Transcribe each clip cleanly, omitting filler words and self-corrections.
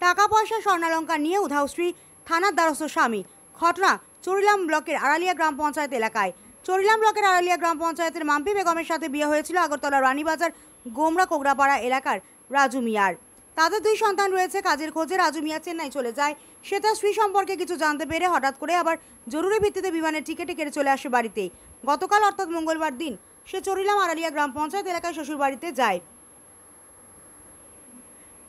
টাকা পয়সা স্বর্ণালঙ্কার নিয়ে উধাও স্ত্রী, থানার দ্বারস্থ স্বামী। ঘটনা চরিলাম ব্লকের আড়ালিয়া গ্রাম পঞ্চায়েত এলাকায়। চরিলাম ব্লকের আড়ালিয়া গ্রাম পঞ্চায়েতের মাম্পি বেগমের সাথে বিয়ে হয়েছিল আগরতলা রানীবাজার গোমরা কোগরাপাড়া এলাকার রাজু মিয়ার। তাদের 2 সন্তান রয়েছে। কাজের খোঁজে রাজু মিয়া চেন্নাই চলে যায়। সে তার স্ত্রী সম্পর্কে কিছু জানতে পেরে হঠাৎ করে আবার জরুরি ভিত্তিতে বিমানের টিকিটে কেটে চলে আসে বাড়িতে। গতকাল অর্থাৎ মঙ্গলবার দিন সে চরিলাম আড়ালিয়া গ্রাম পঞ্চায়েত এলাকায় শ্বশুর বাড়িতে যায়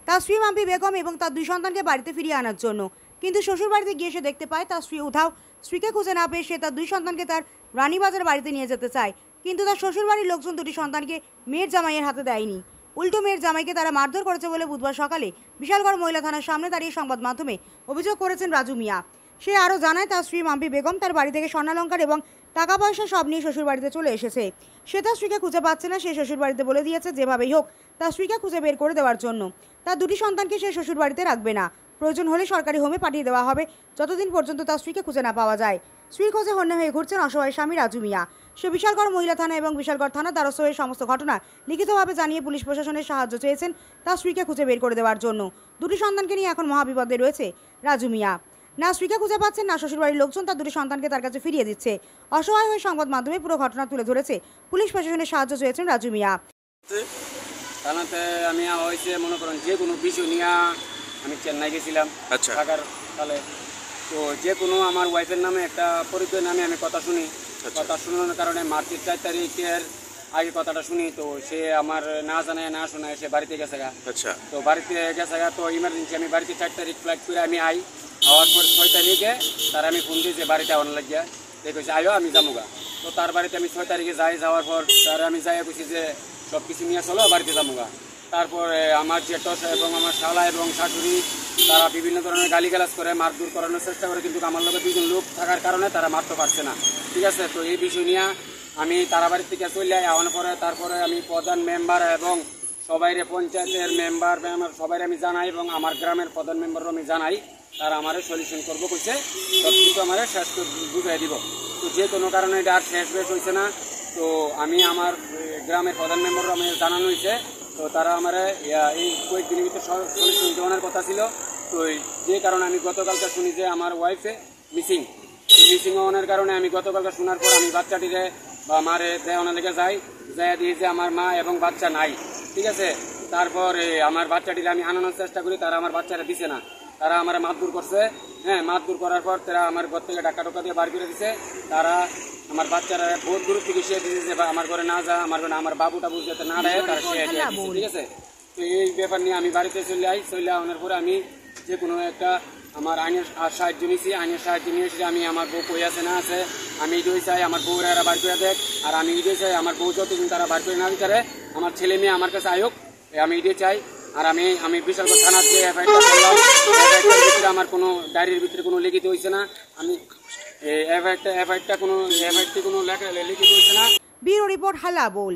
তার স্ত্রী মাম্পি বেগম এবং তার 2 সন্তানকে বাড়িতে ফিরিয়ে আনার জন্য। কিন্তু শ্বশুর বাড়িতে গিয়ে সে দেখতে পায় তার স্ত্রী উধাও। স্ত্রীকে খুঁজে না পেয়ে সে তার 2 সন্তানকে তার রানীবাজার বাড়িতে নিয়ে যেতে চায়, কিন্তু তার শ্বশুর বাড়ির লোকজন 2টি সন্তানকে মেয়ের জামাইয়ের হাতে দেয়নি। উল্টো মেয়ের জামাইকে তারা মারধর করেছে বলে বুধবার সকালে বিশালগড় মহিলা থানার সামনে দাঁড়িয়ে সংবাদ মাধ্যমে অভিযোগ করেছেন রাজু মিয়া। সে আরও জানায় তার স্ত্রী মাম্পি বেগম তার বাড়ি থেকে স্বর্ণালঙ্কার এবং টাকা পয়সা সব নিয়ে শ্বশুর বাড়িতে চলে এসেছে। সে তার স্ত্রীকে খুঁজে পাচ্ছে না। সে শ্বশুর বাড়িতে বলে দিয়েছে যেভাবেই হোক তার স্ত্রীকে খুঁজে বের করে দেওয়ার জন্য। তার 2টি সন্তানকে সে শ্বশুর বাড়িতে রাখবে না, প্রয়োজন হলে সরকারি হোমে পাঠিয়ে দেওয়া হবে যতদিন পর্যন্ত তার স্ত্রীকে খুঁজে না পাওয়া যায়। স্ত্রীর খোঁজে হন্যে হয়ে ঘুরছেন অসহায় স্বামী রাজু মিয়া। সে বিশালগড় মহিলা থানা এবং বিশালগড় থানার দ্বারস্থ হয়ে সমস্ত ঘটনা লিখিতভাবে জানিয়ে পুলিশ প্রশাসনের সাহায্য চেয়েছেন তার স্ত্রীকে খুঁজে বের করে দেওয়ার জন্য। 2টি সন্তানকে নিয়ে এখন মহাবিপদে রয়েছে রাজু মিয়া। না স্ত্রীকে খুঁজে পাচ্ছেন, না শ্বশুরবাড়ির লোকজন তার 2টি সন্তানকে তার কাছে ফিরিয়ে দিচ্ছে। অসহায় হয়ে সংবাদ মাধ্যমে পুরো ঘটনা তুলে ধরেছে পুলিশ প্রশাসনের সাহায্য চেয়েছেন রাজু মিয়া। থানাতে আমি হয়েছে মনে করেন যে কোনো বিষয় নিয়ে আমি চেন্নাই গেছিলাম থাকার তাহলে, তো যে কোনো আমার ওয়াইফের নামে একটা পরিচয় নামে আমি কথা শুনি। কথা শোনানোর কারণে মার্চের 4 তারিখের আগে কথাটা শুনি, তো সে আমার না জানায় না শোনায় সে বাড়িতে গেছে গা। তো বাড়িতে গেছে গা, তো ইমার্জেন্সি আমি বাড়িতে 4 তারিখ ফ্লাইট করে আমি আওয়ার পর 6 তারিখে তার আমি ফোন দিয়েছি বাড়িতে আওয়ার লাগিয়া দেখেছি আয়ো আমি যাবো গা। তো তার বাড়িতে আমি 6 তারিখে যাওয়ার পর তার আমি যাই বলছি যে সব কিছু নিয়ে চলো বাড়িতে যাবো গা। তারপরে আমার জেঠস এবং আমার শালা এবং শাশুড়ি তারা বিভিন্ন ধরনের গালিগালাজ করে মারধর করানোর চেষ্টা করে, কিন্তু আমার লোকের 2জন লোক থাকার কারণে তারা মারতে পারছে না। ঠিক আছে, তো এই বিষয় নিয়ে আমি তারা বাড়ির থেকে চলে আওয়ানোর পরে তারপরে আমি প্রধান মেম্বার এবং সবাইরে পঞ্চায়েতের মেম্বার সবাই আমি জানাই এবং আমার গ্রামের প্রধান মেম্বারও আমি জানাই। তারা আমার সলিউশন করবো কইছে, সব কিছু আমার শেষ বুঝাই দিব। তো যে কোনো কারণে এটা আর শেষ বেশ হয়েছে না। তো আমি আমার গ্রামের প্রধান মেম্বারও আমি জানানো হয়েছে, তো তারা আমার এই কয়েকদিনের ভিতরে সলিউশন দেওয়ানোর কথা ছিল। তো যে কারণে আমি গতকালকে শুনি যে আমার ওয়াইফে মিসিং হওয়ার কারণে আমি গতকালকে শোনার পর আমি বাচ্চাটিরে বা মারে দেওয়ানোর লেগে যাই দিয়ে যে আমার মা এবং বাচ্চা নাই। ঠিক আছে, তারপর আমার বাচ্চাটিরে আমি আনানোর চেষ্টা করি, তারা আমার বাচ্চারা দিছে না, তারা আমার মারধর করছে। হ্যাঁ, মারধর করার পর তারা আমার ঘর থেকে টাকা টোকা দিয়ে বার করে দিছে। তারা আমার বাচ্চারা বহুত দূর থেকে শিয়ে দিয়েছে যে আমার ঘরে না যা, আমার বাবুটা বুঝতে না দেয়, তারা শিয়ে দিয়ে দিচ্ছে। ঠিক আছে, তো এই ব্যাপার নিয়ে আমি বাড়িতে চলে আনার পরে আমি যে কোনো একটা আমার আইনের সাহায্য নিয়েছি। আইনের সাহায্য নিয়ে এসে আমি আমার বউ কই আছে না আছে আমি এটাই চাই আমার বউরা এরা বার করে দেখ, আর আমি এটাই চাই আমার বউ যতদিন তারা বার করে না দিতে আমার ছেলে মেয়ে আমার কাছে আয়োগ, আমি এটাই চাই। আর আমি বিশালগড় থানার যে এফআইআরটা করলাম, এফআইআরটার ভিতরে আমার কোনো ডায়েরির ভিতরে কোনো লিখিত হয়েছে না। আমি এফআইআরটা কোনো লেখা লিখিত হয়েছে না। ব্যুরো রিপোর্ট হালা বোল।